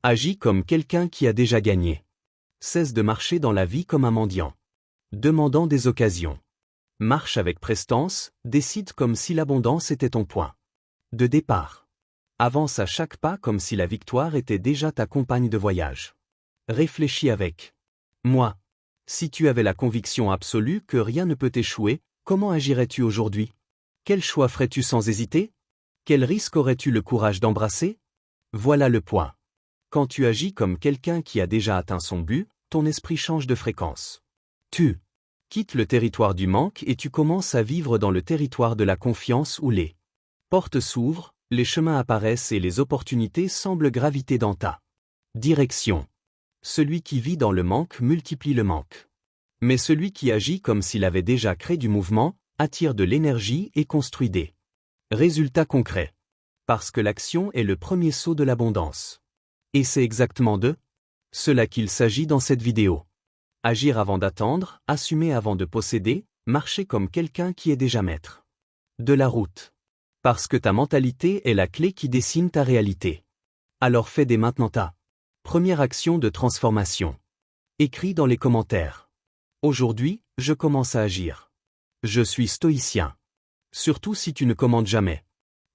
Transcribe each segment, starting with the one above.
Agis comme quelqu'un qui a déjà gagné. Cesse de marcher dans la vie comme un mendiant, demandant des occasions. Marche avec prestance, décide comme si l'abondance était ton point de départ. Avance à chaque pas comme si la victoire était déjà ta compagne de voyage. Réfléchis avec moi. Si tu avais la conviction absolue que rien ne peut échouer, comment agirais-tu aujourd'hui? Quel choix ferais-tu sans hésiter? Quel risque aurais-tu le courage d'embrasser? Voilà le point. Quand tu agis comme quelqu'un qui a déjà atteint son but, ton esprit change de fréquence. Tu quittes le territoire du manque et tu commences à vivre dans le territoire de la confiance où les portes s'ouvrent, les chemins apparaissent et les opportunités semblent graviter dans ta direction. Celui qui vit dans le manque multiplie le manque. Mais celui qui agit comme s'il avait déjà créé du mouvement, attire de l'énergie et construit des résultats concrets. Parce que l'action est le premier saut de l'abondance. Et c'est exactement de cela qu'il s'agit dans cette vidéo. Agir avant d'attendre, assumer avant de posséder, marcher comme quelqu'un qui est déjà maître de la route. Parce que ta mentalité est la clé qui dessine ta réalité. Alors fais dès maintenant ta première action de transformation. Écris dans les commentaires. Aujourd'hui, je commence à agir. Je suis stoïcien. Surtout si tu ne commandes jamais.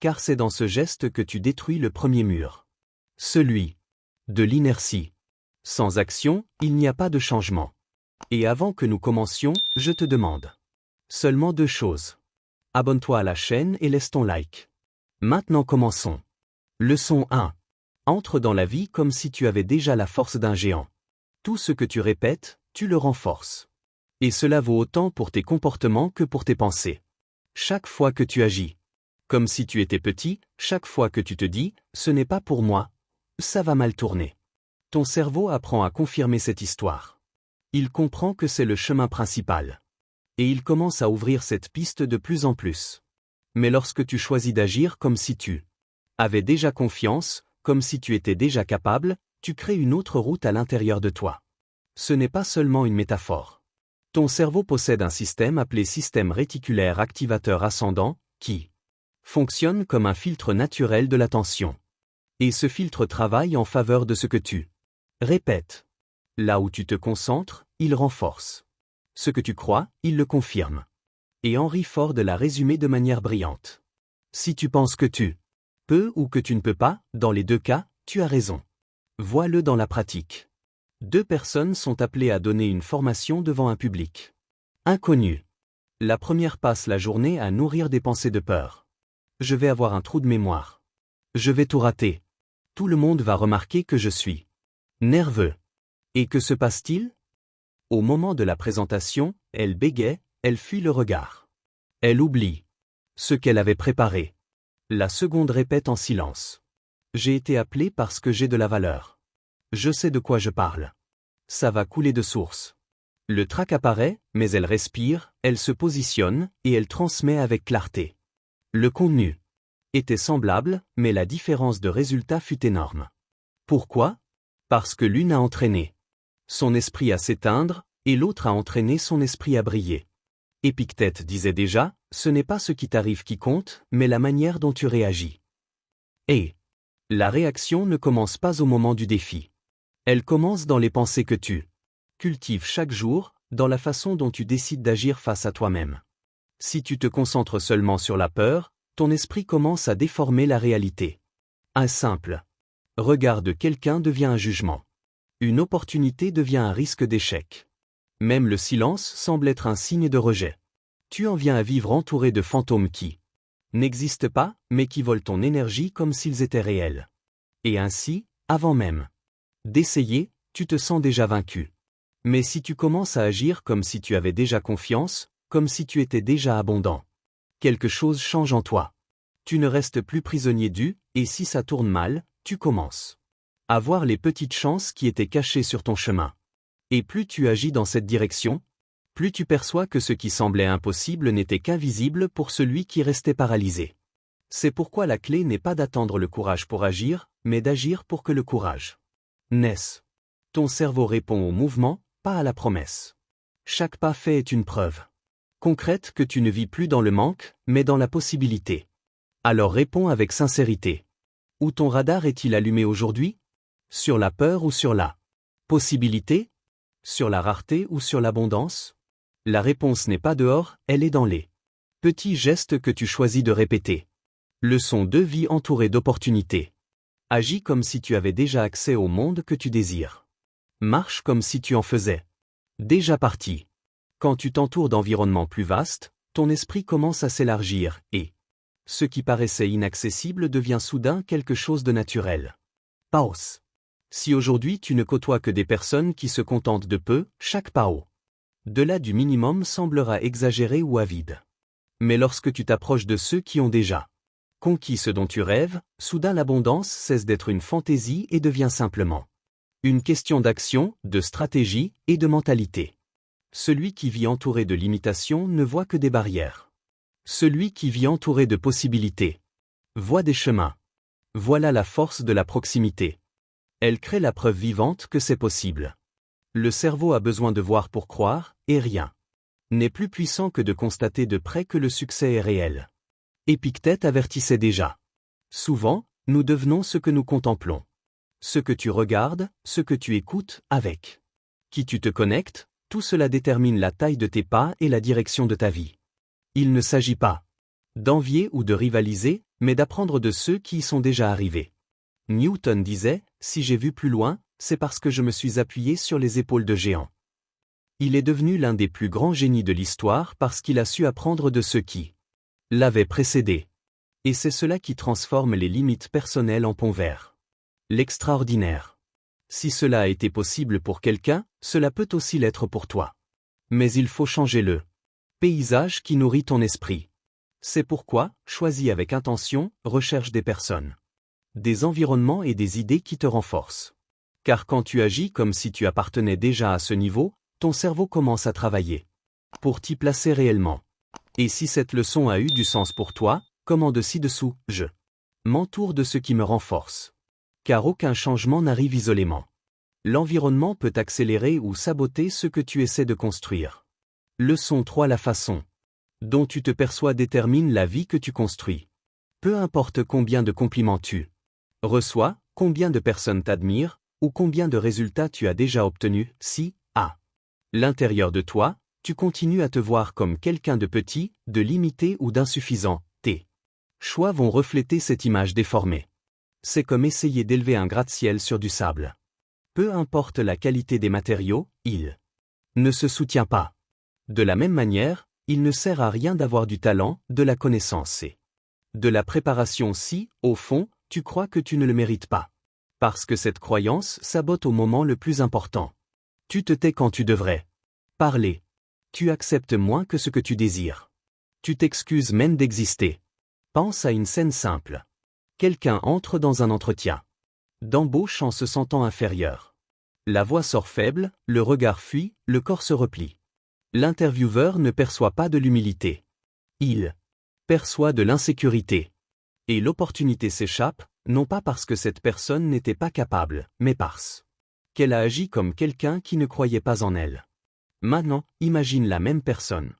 Car c'est dans ce geste que tu détruis le premier mur. Celui de l'inertie. Sans action, il n'y a pas de changement. Et avant que nous commencions, je te demande seulement 2 choses. Abonne-toi à la chaîne et laisse ton like. Maintenant commençons. Leçon 1. Entre dans la vie comme si tu avais déjà la force d'un géant. Tout ce que tu répètes, tu le renforces. Et cela vaut autant pour tes comportements que pour tes pensées. Chaque fois que tu agis comme si tu étais petit, chaque fois que tu te dis « ce n'est pas pour moi », ça va mal tourner. Ton cerveau apprend à confirmer cette histoire. Il comprend que c'est le chemin principal. Et il commence à ouvrir cette piste de plus en plus. Mais lorsque tu choisis d'agir comme si tu avais déjà confiance, comme si tu étais déjà capable, tu crées une autre route à l'intérieur de toi. Ce n'est pas seulement une métaphore. Ton cerveau possède un système appelé système réticulaire activateur ascendant, qui fonctionne comme un filtre naturel de l'attention. Et ce filtre travaille en faveur de ce que tu répètes. Là où tu te concentres, il renforce. Ce que tu crois, il le confirme. Et Henry Ford l'a résumé de manière brillante. Si tu penses que tu peux ou que tu ne peux pas, dans les 2 cas, tu as raison. Vois-le dans la pratique. 2 personnes sont appelées à donner une formation devant un public inconnu. La première passe la journée à nourrir des pensées de peur. Je vais avoir un trou de mémoire. Je vais tout rater. Tout le monde va remarquer que je suis nerveux. Et que se passe-t-il? Au moment de la présentation, elle bégaie, elle fuit le regard. Elle oublie ce qu'elle avait préparé. La seconde répète en silence. J'ai été appelée parce que j'ai de la valeur. Je sais de quoi je parle. Ça va couler de source. Le trac apparaît, mais elle respire, elle se positionne, et elle transmet avec clarté. Le contenu était semblable, mais la différence de résultat fut énorme. Pourquoi? Parce que l'une a entraîné son esprit à s'éteindre, et l'autre a entraîné son esprit à briller. Épictète disait déjà, ce n'est pas ce qui t'arrive qui compte, mais la manière dont tu réagis. Et la réaction ne commence pas au moment du défi. Elle commence dans les pensées que tu cultives chaque jour, dans la façon dont tu décides d'agir face à toi-même. Si tu te concentres seulement sur la peur, ton esprit commence à déformer la réalité. Un simple regard de quelqu'un devient un jugement. Une opportunité devient un risque d'échec. Même le silence semble être un signe de rejet. Tu en viens à vivre entouré de fantômes qui n'existent pas, mais qui volent ton énergie comme s'ils étaient réels. Et ainsi, avant même d'essayer, tu te sens déjà vaincu. Mais si tu commences à agir comme si tu avais déjà confiance, comme si tu étais déjà abondant, quelque chose change en toi. Tu ne restes plus prisonnier du « et si ça tourne mal », tu commences à voir les petites chances qui étaient cachées sur ton chemin. Et plus tu agis dans cette direction, plus tu perçois que ce qui semblait impossible n'était qu'invisible pour celui qui restait paralysé. C'est pourquoi la clé n'est pas d'attendre le courage pour agir, mais d'agir pour que le courage naisse. Ton cerveau répond au mouvement, pas à la promesse. Chaque pas fait est une preuve concrète que tu ne vis plus dans le manque, mais dans la possibilité. Alors réponds avec sincérité. Où ton radar est-il allumé aujourd'hui? Sur la peur ou sur la possibilité? Sur la rareté ou sur l'abondance? La réponse n'est pas dehors, elle est dans les petits gestes que tu choisis de répéter. Leçon de vie entourée d'opportunités. Agis comme si tu avais déjà accès au monde que tu désires. Marche comme si tu en faisais déjà partie. Quand tu t'entoures d'environnements plus vastes, ton esprit commence à s'élargir et ce qui paraissait inaccessible devient soudain quelque chose de naturel. Pause. Si aujourd'hui tu ne côtoies que des personnes qui se contentent de peu, chaque au-delà du minimum semblera exagéré ou avide. Mais lorsque tu t'approches de ceux qui ont déjà conquis ce dont tu rêves, soudain l'abondance cesse d'être une fantaisie et devient simplement une question d'action, de stratégie et de mentalité. Celui qui vit entouré de limitations ne voit que des barrières. Celui qui vit entouré de possibilités voit des chemins. Voilà la force de la proximité. Elle crée la preuve vivante que c'est possible. Le cerveau a besoin de voir pour croire, et rien n'est plus puissant que de constater de près que le succès est réel. Épictète avertissait déjà. Souvent, nous devenons ce que nous contemplons. Ce que tu regardes, ce que tu écoutes, avec qui tu te connectes, tout cela détermine la taille de tes pas et la direction de ta vie. Il ne s'agit pas d'envier ou de rivaliser, mais d'apprendre de ceux qui y sont déjà arrivés. Newton disait, « Si j'ai vu plus loin, c'est parce que je me suis appuyé sur les épaules de géants. » Il est devenu l'un des plus grands génies de l'histoire parce qu'il a su apprendre de ceux qui l'avaient précédé. Et c'est cela qui transforme les limites personnelles en ponts vers l'extraordinaire. Si cela a été possible pour quelqu'un, cela peut aussi l'être pour toi. Mais il faut changer le paysage qui nourrit ton esprit. C'est pourquoi, choisis avec intention, recherche des personnes, des environnements et des idées qui te renforcent. Car quand tu agis comme si tu appartenais déjà à ce niveau, ton cerveau commence à travailler pour t'y placer réellement. Et si cette leçon a eu du sens pour toi, commande ci-dessous, je m'entoure de ce qui me renforce. Car aucun changement n'arrive isolément. L'environnement peut accélérer ou saboter ce que tu essaies de construire. Leçon 3. La façon dont tu te perçois détermine la vie que tu construis. Peu importe combien de compliments tu reçois, combien de personnes t'admirent, ou combien de résultats tu as déjà obtenus, si, à l'intérieur de toi, tu continues à te voir comme quelqu'un de petit, de limité ou d'insuffisant, tes choix vont refléter cette image déformée. C'est comme essayer d'élever un gratte-ciel sur du sable. Peu importe la qualité des matériaux, il ne se soutient pas. De la même manière, il ne sert à rien d'avoir du talent, de la connaissance et de la préparation si, au fond, tu crois que tu ne le mérites pas. Parce que cette croyance sabote au moment le plus important. Tu te tais quand tu devrais parler. Tu acceptes moins que ce que tu désires. Tu t'excuses même d'exister. Pense à une scène simple. Quelqu'un entre dans un entretien d'embauche en se sentant inférieur. La voix sort faible, le regard fuit, le corps se replie. L'intervieweur ne perçoit pas de l'humilité. Il perçoit de l'insécurité. Et l'opportunité s'échappe, non pas parce que cette personne n'était pas capable, mais parce qu'elle a agi comme quelqu'un qui ne croyait pas en elle. Maintenant, imagine la même personne.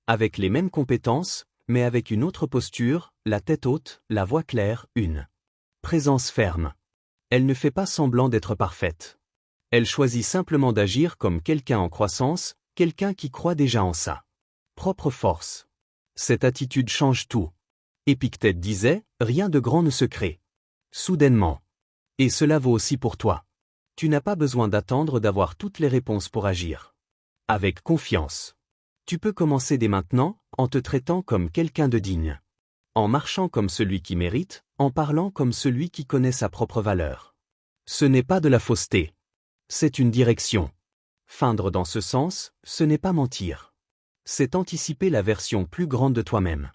Avec les mêmes compétences, mais avec une autre posture, la tête haute, la voix claire, une présence ferme. Elle ne fait pas semblant d'être parfaite. Elle choisit simplement d'agir comme quelqu'un en croissance, quelqu'un qui croit déjà en sa propre force. Cette attitude change tout. Épictète disait, rien de grand ne se crée soudainement. Et cela vaut aussi pour toi. Tu n'as pas besoin d'attendre d'avoir toutes les réponses pour agir. Avec confiance. Tu peux commencer dès maintenant, en te traitant comme quelqu'un de digne. En marchant comme celui qui mérite, en parlant comme celui qui connaît sa propre valeur. Ce n'est pas de la fausseté. C'est une direction. Feindre dans ce sens, ce n'est pas mentir. C'est anticiper la version plus grande de toi-même.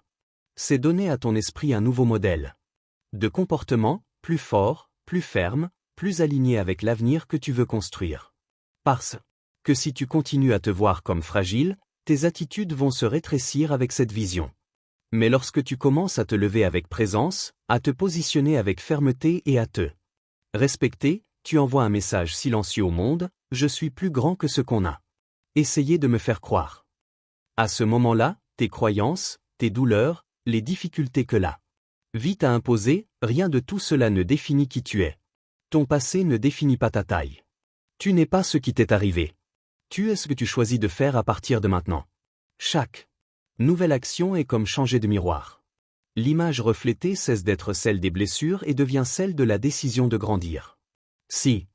C'est donner à ton esprit un nouveau modèle de comportement, plus fort, plus ferme, plus aligné avec l'avenir que tu veux construire. Parce que si tu continues à te voir comme fragile, tes attitudes vont se rétrécir avec cette vision. Mais lorsque tu commences à te lever avec présence, à te positionner avec fermeté et à te respecter, tu envoies un message silencieux au monde, je suis plus grand que ce qu'on a essayé de me faire croire. À ce moment-là, tes croyances, tes douleurs, les difficultés que la vie t'a imposées, rien de tout cela ne définit qui tu es. Ton passé ne définit pas ta taille. Tu n'es pas ce qui t'est arrivé. Tu es ce que tu choisis de faire à partir de maintenant. Chaque nouvelle action est comme changer de miroir. L'image reflétée cesse d'être celle des blessures et devient celle de la décision de grandir. Si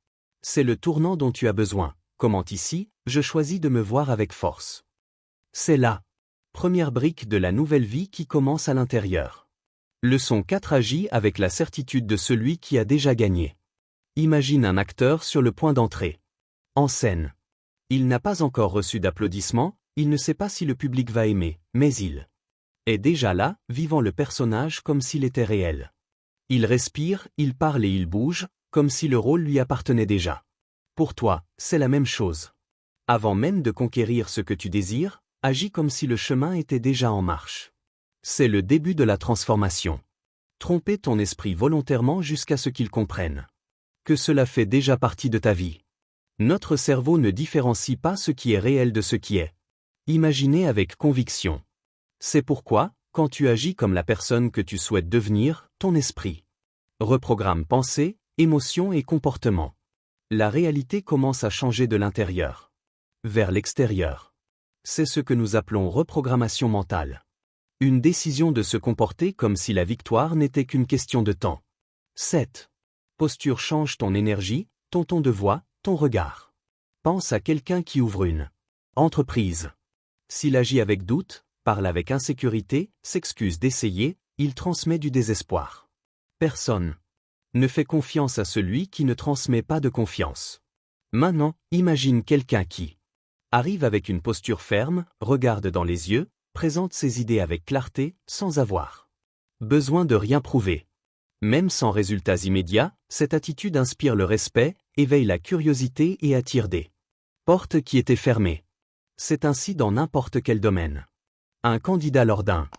c'est le tournant dont tu as besoin, comment ici, je choisis de me voir avec force. C'est la première brique de la nouvelle vie qui commence à l'intérieur. Leçon 4. Agis avec la certitude de celui qui a déjà gagné. Imagine un acteur sur le point d'entrer en scène. Il n'a pas encore reçu d'applaudissements, il ne sait pas si le public va aimer, mais il est déjà là, vivant le personnage comme s'il était réel. Il respire, il parle et il bouge, comme si le rôle lui appartenait déjà. Pour toi, c'est la même chose. Avant même de conquérir ce que tu désires, agis comme si le chemin était déjà en marche. C'est le début de la transformation. Tromper ton esprit volontairement jusqu'à ce qu'il comprenne que cela fait déjà partie de ta vie. Notre cerveau ne différencie pas ce qui est réel de ce qui est imaginé avec conviction. C'est pourquoi, quand tu agis comme la personne que tu souhaites devenir, ton esprit reprogramme pensée, émotions et comportements. La réalité commence à changer de l'intérieur vers l'extérieur. C'est ce que nous appelons reprogrammation mentale. Une décision de se comporter comme si la victoire n'était qu'une question de temps. 7. Posture change ton énergie, ton ton de voix, ton regard. Pense à quelqu'un qui ouvre une entreprise. S'il agit avec doute, parle avec insécurité, s'excuse d'essayer, il transmet du désespoir. Personne ne fait confiance à celui qui ne transmet pas de confiance. Maintenant, imagine quelqu'un qui arrive avec une posture ferme, regarde dans les yeux, présente ses idées avec clarté, sans avoir besoin de rien prouver. Même sans résultats immédiats, cette attitude inspire le respect, éveille la curiosité et attire des portes qui étaient fermées. C'est ainsi dans n'importe quel domaine. Un candidat lors d'un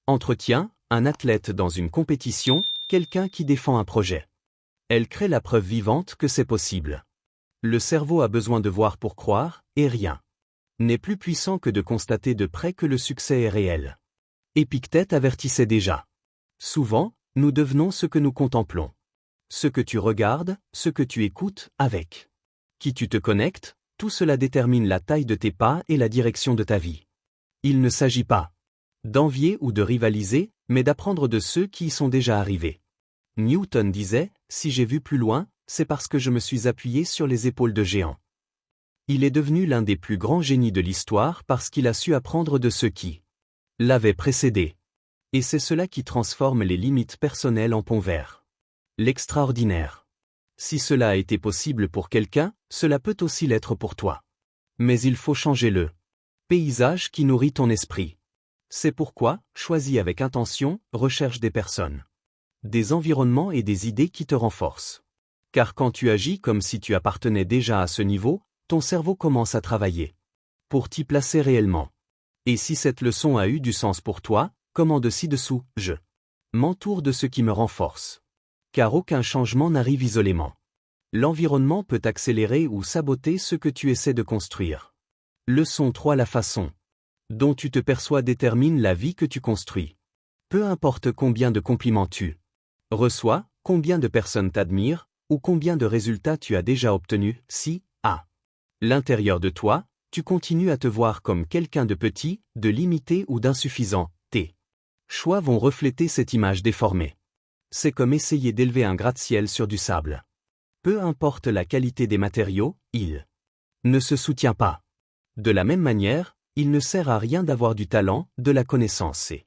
entretien, un athlète dans une compétition, quelqu'un qui défend un projet. Elle crée la preuve vivante que c'est possible. Le cerveau a besoin de voir pour croire, et rien n'est plus puissant que de constater de près que le succès est réel. Épictète avertissait déjà. Souvent, nous devenons ce que nous contemplons. Ce que tu regardes, ce que tu écoutes, avec qui tu te connectes, tout cela détermine la taille de tes pas et la direction de ta vie. Il ne s'agit pas d'envier ou de rivaliser, mais d'apprendre de ceux qui y sont déjà arrivés. Newton disait, « Si j'ai vu plus loin, c'est parce que je me suis appuyé sur les épaules de géants. » Il est devenu l'un des plus grands génies de l'histoire parce qu'il a su apprendre de ceux qui l'avaient précédé. Et c'est cela qui transforme les limites personnelles en ponts vers l'extraordinaire. Si cela a été possible pour quelqu'un, cela peut aussi l'être pour toi. Mais il faut changer le paysage qui nourrit ton esprit. C'est pourquoi, choisis avec intention, recherche des personnes, des environnements et des idées qui te renforcent. Car quand tu agis comme si tu appartenais déjà à ce niveau, ton cerveau commence à travailler pour t'y placer réellement. Et si cette leçon a eu du sens pour toi, commande ci-dessous, je m'entoure de ce qui me renforce. Car aucun changement n'arrive isolément. L'environnement peut accélérer ou saboter ce que tu essaies de construire. Leçon 3. La façon dont tu te perçois détermine la vie que tu construis. Peu importe combien de compliments tu reçois, combien de personnes t'admirent, ou combien de résultats tu as déjà obtenus, si, à l'intérieur de toi, tu continues à te voir comme quelqu'un de petit, de limité ou d'insuffisant, tes choix vont refléter cette image déformée. C'est comme essayer d'élever un gratte-ciel sur du sable. Peu importe la qualité des matériaux, il ne se soutient pas. De la même manière, il ne sert à rien d'avoir du talent, de la connaissance et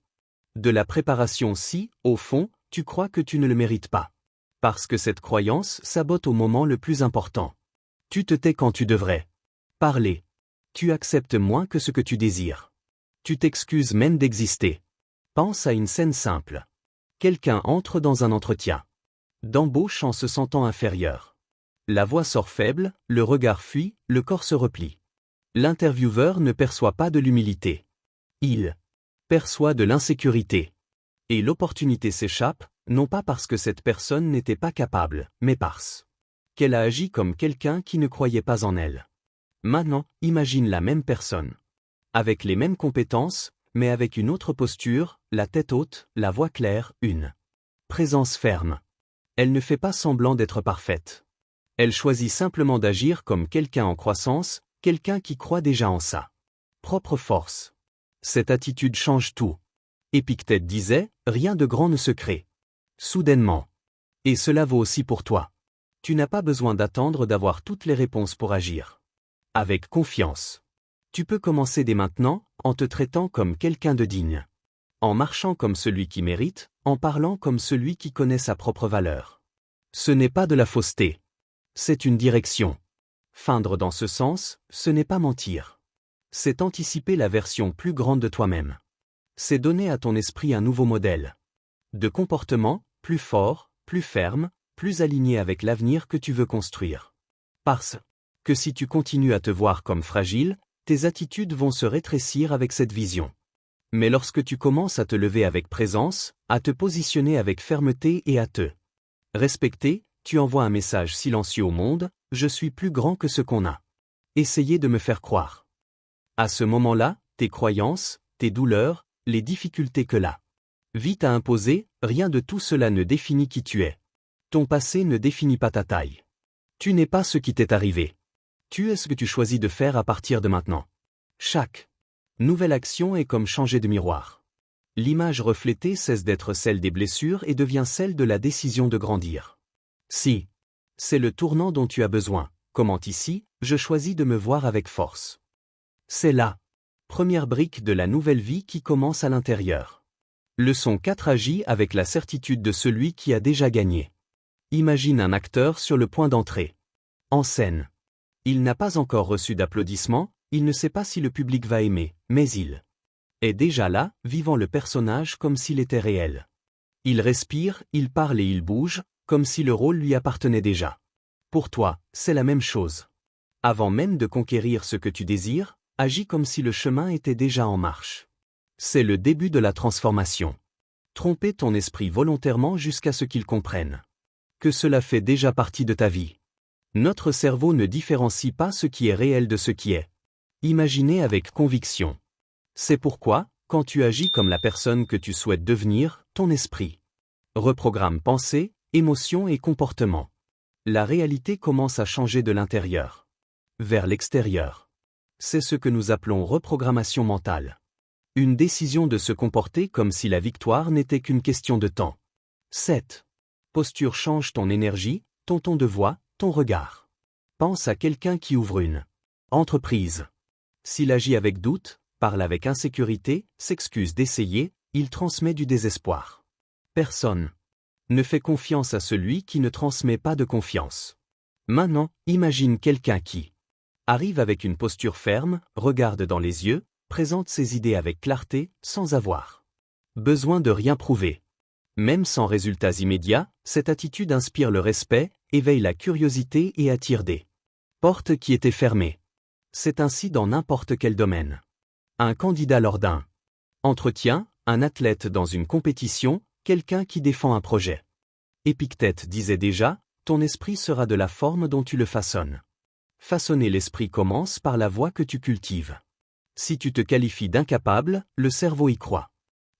de la préparation si, au fond, tu crois que tu ne le mérites pas. Parce que cette croyance sabote au moment le plus important. Tu te tais quand tu devrais parler. Tu acceptes moins que ce que tu désires. Tu t'excuses même d'exister. Pense à une scène simple. Quelqu'un entre dans un entretien d'embauche en se sentant inférieur. La voix sort faible, le regard fuit, le corps se replie. L'intervieweur ne perçoit pas de l'humilité. Il perçoit de l'insécurité. Et l'opportunité s'échappe, non pas parce que cette personne n'était pas capable, mais parce qu'elle a agi comme quelqu'un qui ne croyait pas en elle. Maintenant, imagine la même personne. Avec les mêmes compétences, mais avec une autre posture, la tête haute, la voix claire, une présence ferme. Elle ne fait pas semblant d'être parfaite. Elle choisit simplement d'agir comme quelqu'un en croissance, quelqu'un qui croit déjà en sa propre force. Cette attitude change tout. Épictète disait, rien de grand ne se crée soudainement. Et cela vaut aussi pour toi. Tu n'as pas besoin d'attendre d'avoir toutes les réponses pour agir. Avec confiance. Tu peux commencer dès maintenant, en te traitant comme quelqu'un de digne. En marchant comme celui qui mérite, en parlant comme celui qui connaît sa propre valeur. Ce n'est pas de la fausseté. C'est une direction. Feindre dans ce sens, ce n'est pas mentir. C'est anticiper la version plus grande de toi-même. C'est donner à ton esprit un nouveau modèle de comportement, plus fort, plus ferme, plus aligné avec l'avenir que tu veux construire. Parce que si tu continues à te voir comme fragile, tes attitudes vont se rétrécir avec cette vision. Mais lorsque tu commences à te lever avec présence, à te positionner avec fermeté et à te respecter, tu envoies un message silencieux au monde, je suis plus grand que ce qu'on a essayé de me faire croire. À ce moment-là, tes croyances, tes douleurs, les difficultés que la vie t'a imposées, rien de tout cela ne définit qui tu es. Ton passé ne définit pas ta taille. Tu n'es pas ce qui t'est arrivé. Tu es ce que tu choisis de faire à partir de maintenant. Chaque nouvelle action est comme changer de miroir. L'image reflétée cesse d'être celle des blessures et devient celle de la décision de grandir. Si c'est le tournant dont tu as besoin, commente ici, je choisis de me voir avec force. C'est la première brique de la nouvelle vie qui commence à l'intérieur. Leçon 4. Agis avec la certitude de celui qui a déjà gagné. Imagine un acteur sur le point d'entrer en scène. Il n'a pas encore reçu d'applaudissements, il ne sait pas si le public va aimer, mais il est déjà là, vivant le personnage comme s'il était réel. Il respire, il parle et il bouge, comme si le rôle lui appartenait déjà. Pour toi, c'est la même chose. Avant même de conquérir ce que tu désires, agis comme si le chemin était déjà en marche. C'est le début de la transformation. Tromper ton esprit volontairement jusqu'à ce qu'il comprenne que cela fait déjà partie de ta vie. Notre cerveau ne différencie pas ce qui est réel de ce qui est imaginé avec conviction. C'est pourquoi, quand tu agis comme la personne que tu souhaites devenir, ton esprit reprogramme pensée, émotions et comportements. La réalité commence à changer de l'intérieur vers l'extérieur. C'est ce que nous appelons reprogrammation mentale. Une décision de se comporter comme si la victoire n'était qu'une question de temps. 7. Posture change ton énergie, ton ton de voix, ton regard. Pense à quelqu'un qui ouvre une entreprise. S'il agit avec doute, parle avec insécurité, s'excuse d'essayer, il transmet du désespoir. Personne ne fait confiance à celui qui ne transmet pas de confiance. Maintenant, imagine quelqu'un qui arrive avec une posture ferme, regarde dans les yeux, présente ses idées avec clarté, sans avoir besoin de rien prouver. Même sans résultats immédiats, cette attitude inspire le respect, éveille la curiosité et attire des portes qui étaient fermées. C'est ainsi dans n'importe quel domaine. Un candidat lors d'un entretien, un athlète dans une compétition, quelqu'un qui défend un projet. Épictète disait déjà, ton esprit sera de la forme dont tu le façonnes. Façonner l'esprit commence par la voie que tu cultives. Si tu te qualifies d'incapable, le cerveau y croit.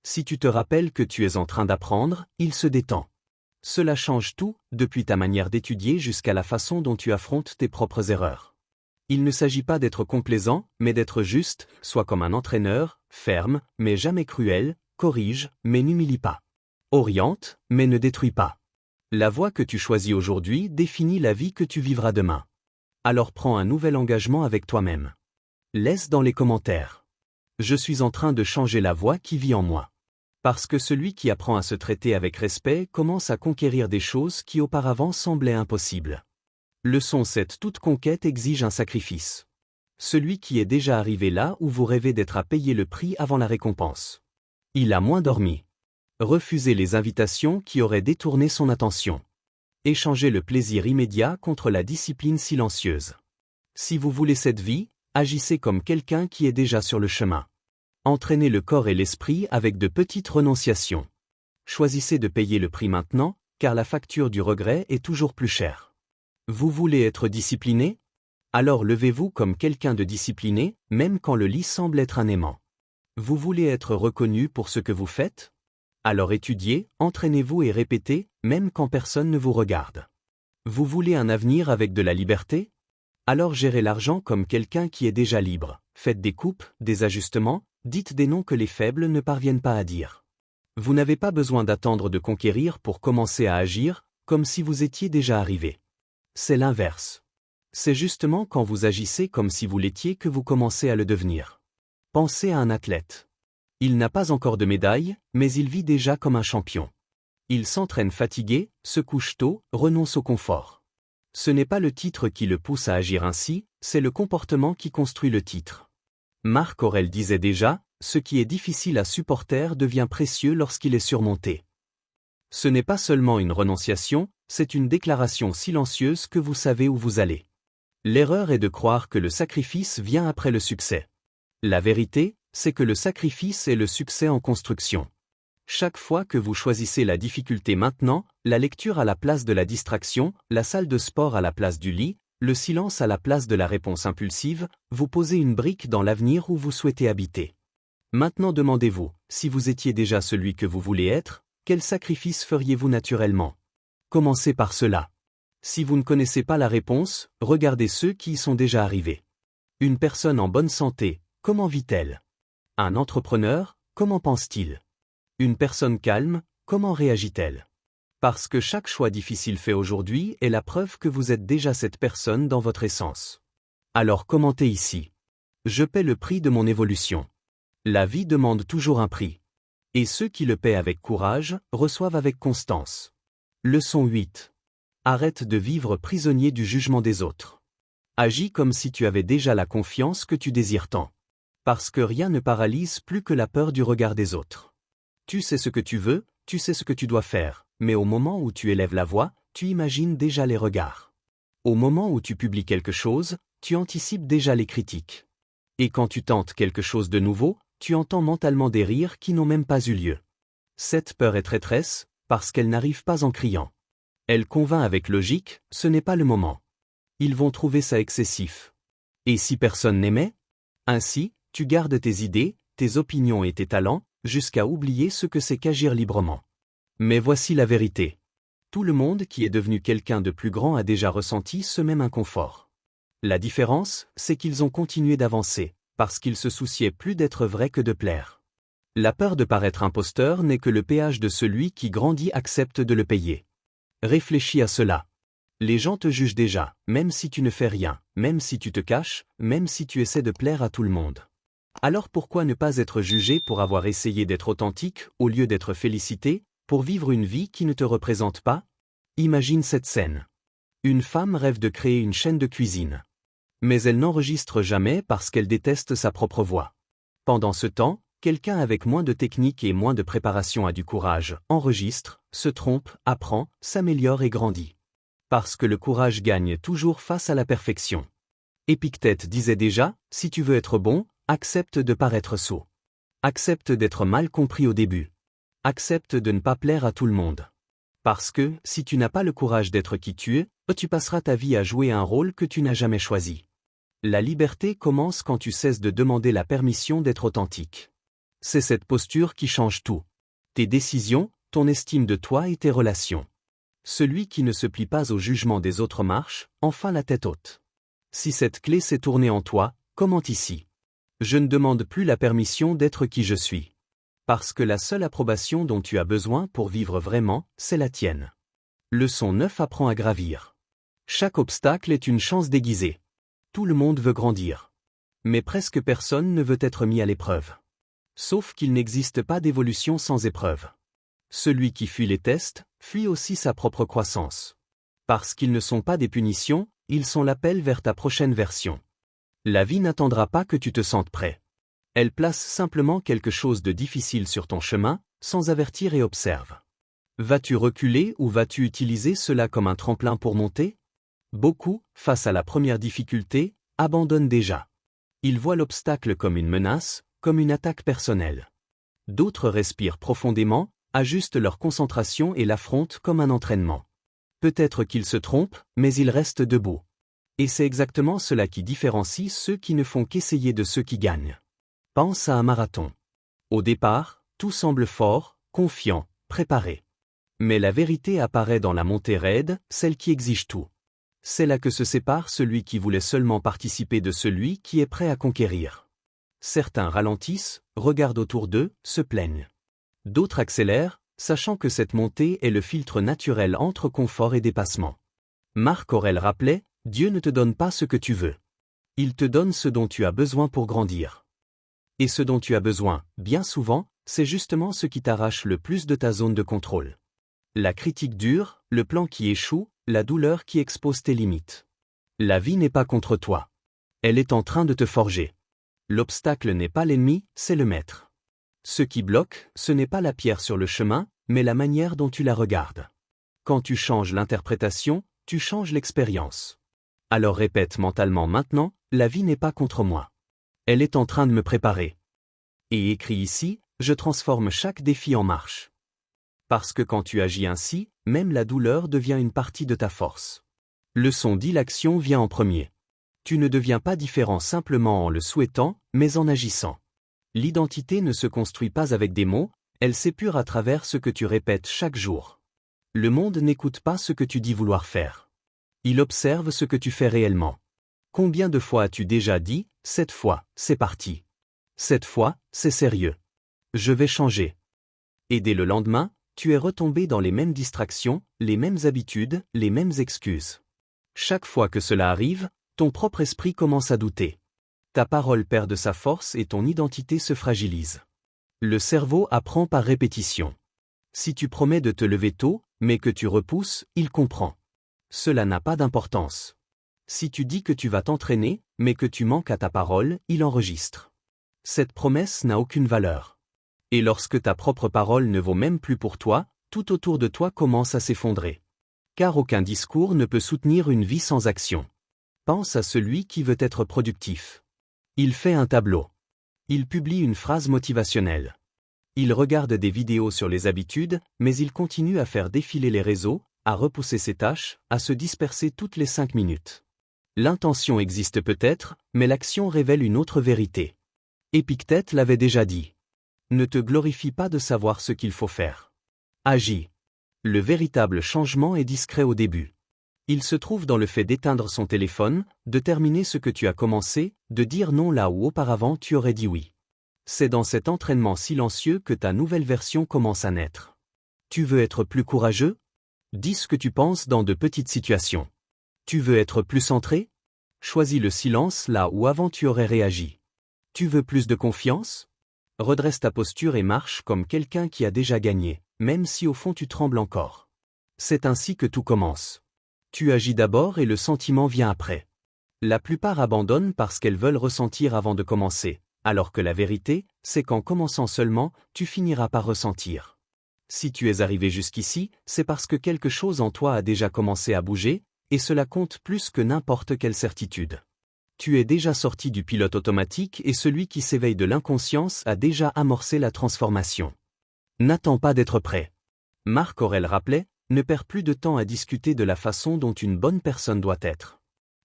Si tu te rappelles que tu es en train d'apprendre, il se détend. Cela change tout, depuis ta manière d'étudier jusqu'à la façon dont tu affrontes tes propres erreurs. Il ne s'agit pas d'être complaisant, mais d'être juste, soit comme un entraîneur, ferme, mais jamais cruel, corrige, mais n'humilie pas. Oriente, mais ne détruit pas. La voie que tu choisis aujourd'hui définit la vie que tu vivras demain. Alors prends un nouvel engagement avec toi-même. Laisse dans les commentaires. Je suis en train de changer la voie qui vit en moi. Parce que celui qui apprend à se traiter avec respect commence à conquérir des choses qui auparavant semblaient impossibles. Leçon 7. Toute conquête exige un sacrifice. Celui qui est déjà arrivé là où vous rêvez d'être a payé le prix avant la récompense. Il a moins dormi. Refusé les invitations qui auraient détourné son attention. Échanger le plaisir immédiat contre la discipline silencieuse. Si vous voulez cette vie, agissez comme quelqu'un qui est déjà sur le chemin. Entraînez le corps et l'esprit avec de petites renonciations. Choisissez de payer le prix maintenant, car la facture du regret est toujours plus chère. Vous voulez être discipliné? Alors levez-vous comme quelqu'un de discipliné, même quand le lit semble être un aimant. Vous voulez être reconnu pour ce que vous faites? Alors étudiez, entraînez-vous et répétez, même quand personne ne vous regarde. Vous voulez un avenir avec de la liberté? Alors gérez l'argent comme quelqu'un qui est déjà libre. Faites des coupes, des ajustements, dites des noms que les faibles ne parviennent pas à dire. Vous n'avez pas besoin d'attendre de conquérir pour commencer à agir, comme si vous étiez déjà arrivé. C'est l'inverse. C'est justement quand vous agissez comme si vous l'étiez que vous commencez à le devenir. Pensez à un athlète. Il n'a pas encore de médaille, mais il vit déjà comme un champion. Il s'entraîne fatigué, se couche tôt, renonce au confort. Ce n'est pas le titre qui le pousse à agir ainsi, c'est le comportement qui construit le titre. Marc Aurèle disait déjà, ce qui est difficile à supporter devient précieux lorsqu'il est surmonté. Ce n'est pas seulement une renonciation, c'est une déclaration silencieuse que vous savez où vous allez. L'erreur est de croire que le sacrifice vient après le succès. La vérité, c'est que le sacrifice est le succès en construction. Chaque fois que vous choisissez la difficulté maintenant, la lecture à la place de la distraction, la salle de sport à la place du lit, le silence à la place de la réponse impulsive, vous posez une brique dans l'avenir où vous souhaitez habiter. Maintenant demandez-vous, si vous étiez déjà celui que vous voulez être, quel sacrifice feriez-vous naturellement? Commencez par cela. Si vous ne connaissez pas la réponse, regardez ceux qui y sont déjà arrivés. Une personne en bonne santé, comment vit-elle? Un entrepreneur, comment pense-t-il? Une personne calme, comment réagit-elle? Parce que chaque choix difficile fait aujourd'hui est la preuve que vous êtes déjà cette personne dans votre essence. Alors commentez ici. Je paie le prix de mon évolution. La vie demande toujours un prix. Et ceux qui le paient avec courage, reçoivent avec constance. Leçon 8. Arrête de vivre prisonnier du jugement des autres. Agis comme si tu avais déjà la confiance que tu désires tant. Parce que rien ne paralyse plus que la peur du regard des autres. Tu sais ce que tu veux, tu sais ce que tu dois faire, mais au moment où tu élèves la voix, tu imagines déjà les regards. Au moment où tu publies quelque chose, tu anticipes déjà les critiques. Et quand tu tentes quelque chose de nouveau, tu entends mentalement des rires qui n'ont même pas eu lieu. Cette peur est traîtresse, parce qu'elle n'arrive pas en criant. Elle convainc avec logique, ce n'est pas le moment. Ils vont trouver ça excessif. Et si personne n'aimait? Ainsi, tu gardes tes idées, tes opinions et tes talents, jusqu'à oublier ce que c'est qu'agir librement. Mais voici la vérité. Tout le monde qui est devenu quelqu'un de plus grand a déjà ressenti ce même inconfort. La différence, c'est qu'ils ont continué d'avancer, parce qu'ils se souciaient plus d'être vrais que de plaire. La peur de paraître imposteur n'est que le péage de celui qui grandit accepte de le payer. Réfléchis à cela. Les gens te jugent déjà, même si tu ne fais rien, même si tu te caches, même si tu essaies de plaire à tout le monde. Alors pourquoi ne pas être jugé pour avoir essayé d'être authentique, au lieu d'être félicité, pour vivre une vie qui ne te représente pas? Imagine cette scène. Une femme rêve de créer une chaîne de cuisine. Mais elle n'enregistre jamais parce qu'elle déteste sa propre voix. Pendant ce temps, quelqu'un avec moins de technique et moins de préparation a du courage, enregistre, se trompe, apprend, s'améliore et grandit. Parce que le courage gagne toujours face à la perfection. Épictète disait déjà, si tu veux être bon, accepte de paraître sot. Accepte d'être mal compris au début. Accepte de ne pas plaire à tout le monde. Parce que, si tu n'as pas le courage d'être qui tu es, tu passeras ta vie à jouer un rôle que tu n'as jamais choisi. La liberté commence quand tu cesses de demander la permission d'être authentique. C'est cette posture qui change tout. Tes décisions, ton estime de toi et tes relations. Celui qui ne se plie pas au jugement des autres marche, enfin la tête haute. Si cette clé s'est tournée en toi, commente ici. Je ne demande plus la permission d'être qui je suis. Parce que la seule approbation dont tu as besoin pour vivre vraiment, c'est la tienne. Leçon 9. Apprends à gravir. Chaque obstacle est une chance déguisée. Tout le monde veut grandir. Mais presque personne ne veut être mis à l'épreuve. Sauf qu'il n'existe pas d'évolution sans épreuve. Celui qui fuit les tests, fuit aussi sa propre croissance. Parce qu'ils ne sont pas des punitions, ils sont l'appel vers ta prochaine version. La vie n'attendra pas que tu te sentes prêt. Elle place simplement quelque chose de difficile sur ton chemin, sans avertir et observe. Vas-tu reculer ou vas-tu utiliser cela comme un tremplin pour monter? Beaucoup, face à la première difficulté, abandonnent déjà. Ils voient l'obstacle comme une menace, comme une attaque personnelle. D'autres respirent profondément, ajustent leur concentration et l'affrontent comme un entraînement. Peut-être qu'ils se trompent, mais ils restent debout. Et c'est exactement cela qui différencie ceux qui ne font qu'essayer de ceux qui gagnent. Pense à un marathon. Au départ, tout semble fort, confiant, préparé. Mais la vérité apparaît dans la montée raide, celle qui exige tout. C'est là que se sépare celui qui voulait seulement participer de celui qui est prêt à conquérir. Certains ralentissent, regardent autour d'eux, se plaignent. D'autres accélèrent, sachant que cette montée est le filtre naturel entre confort et dépassement. Marc Aurèle rappelait, Dieu ne te donne pas ce que tu veux. Il te donne ce dont tu as besoin pour grandir. Et ce dont tu as besoin, bien souvent, c'est justement ce qui t'arrache le plus de ta zone de contrôle. La critique dure, le plan qui échoue, la douleur qui expose tes limites. La vie n'est pas contre toi. Elle est en train de te forger. L'obstacle n'est pas l'ennemi, c'est le maître. Ce qui bloque, ce n'est pas la pierre sur le chemin, mais la manière dont tu la regardes. Quand tu changes l'interprétation, tu changes l'expérience. Alors répète mentalement maintenant, la vie n'est pas contre moi. Elle est en train de me préparer. Et écris ici, je transforme chaque défi en marche. Parce que quand tu agis ainsi, même la douleur devient une partie de ta force. Leçon dit l'action vient en premier. Tu ne deviens pas différent simplement en le souhaitant, mais en agissant. L'identité ne se construit pas avec des mots, elle s'épure à travers ce que tu répètes chaque jour. Le monde n'écoute pas ce que tu dis vouloir faire. Il observe ce que tu fais réellement. Combien de fois as-tu déjà dit, cette fois, c'est parti. Cette fois, c'est sérieux. Je vais changer. Et dès le lendemain, tu es retombé dans les mêmes distractions, les mêmes habitudes, les mêmes excuses. Chaque fois que cela arrive, ton propre esprit commence à douter. Ta parole perd de sa force et ton identité se fragilise. Le cerveau apprend par répétition. Si tu promets de te lever tôt, mais que tu repousses, il comprend. Cela n'a pas d'importance. Si tu dis que tu vas t'entraîner, mais que tu manques à ta parole, il enregistre. Cette promesse n'a aucune valeur. Et lorsque ta propre parole ne vaut même plus pour toi, tout autour de toi commence à s'effondrer. Car aucun discours ne peut soutenir une vie sans action. Pense à celui qui veut être productif. Il fait un tableau. Il publie une phrase motivationnelle. Il regarde des vidéos sur les habitudes, mais il continue à faire défiler les réseaux, à repousser ses tâches, à se disperser toutes les 5 minutes. L'intention existe peut-être, mais l'action révèle une autre vérité. Épictète l'avait déjà dit. Ne te glorifie pas de savoir ce qu'il faut faire. Agis. Le véritable changement est discret au début. Il se trouve dans le fait d'éteindre son téléphone, de terminer ce que tu as commencé, de dire non là où auparavant tu aurais dit oui. C'est dans cet entraînement silencieux que ta nouvelle version commence à naître. Tu veux être plus courageux? Dis ce que tu penses dans de petites situations. Tu veux être plus centré? Choisis le silence là où avant tu aurais réagi. Tu veux plus de confiance? Redresse ta posture et marche comme quelqu'un qui a déjà gagné, même si au fond tu trembles encore. C'est ainsi que tout commence. Tu agis d'abord et le sentiment vient après. La plupart abandonnent parce qu'elles veulent ressentir avant de commencer, alors que la vérité, c'est qu'en commençant seulement, tu finiras par ressentir. Si tu es arrivé jusqu'ici, c'est parce que quelque chose en toi a déjà commencé à bouger, et cela compte plus que n'importe quelle certitude. Tu es déjà sorti du pilote automatique et celui qui s'éveille de l'inconscience a déjà amorcé la transformation. N'attends pas d'être prêt. Marc Aurèle rappelait, ne perds plus de temps à discuter de la façon dont une bonne personne doit être.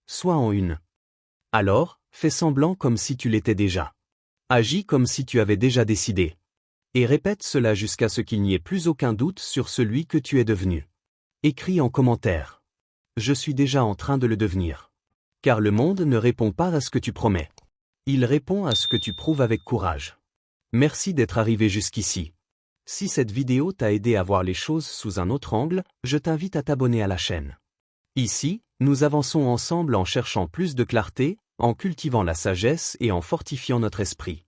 Sois en une. Alors, fais semblant comme si tu l'étais déjà. Agis comme si tu avais déjà décidé. Et répète cela jusqu'à ce qu'il n'y ait plus aucun doute sur celui que tu es devenu. Écris en commentaire. Je suis déjà en train de le devenir. Car le monde ne répond pas à ce que tu promets. Il répond à ce que tu prouves avec courage. Merci d'être arrivé jusqu'ici. Si cette vidéo t'a aidé à voir les choses sous un autre angle, je t'invite à t'abonner à la chaîne. Ici, nous avançons ensemble en cherchant plus de clarté, en cultivant la sagesse et en fortifiant notre esprit.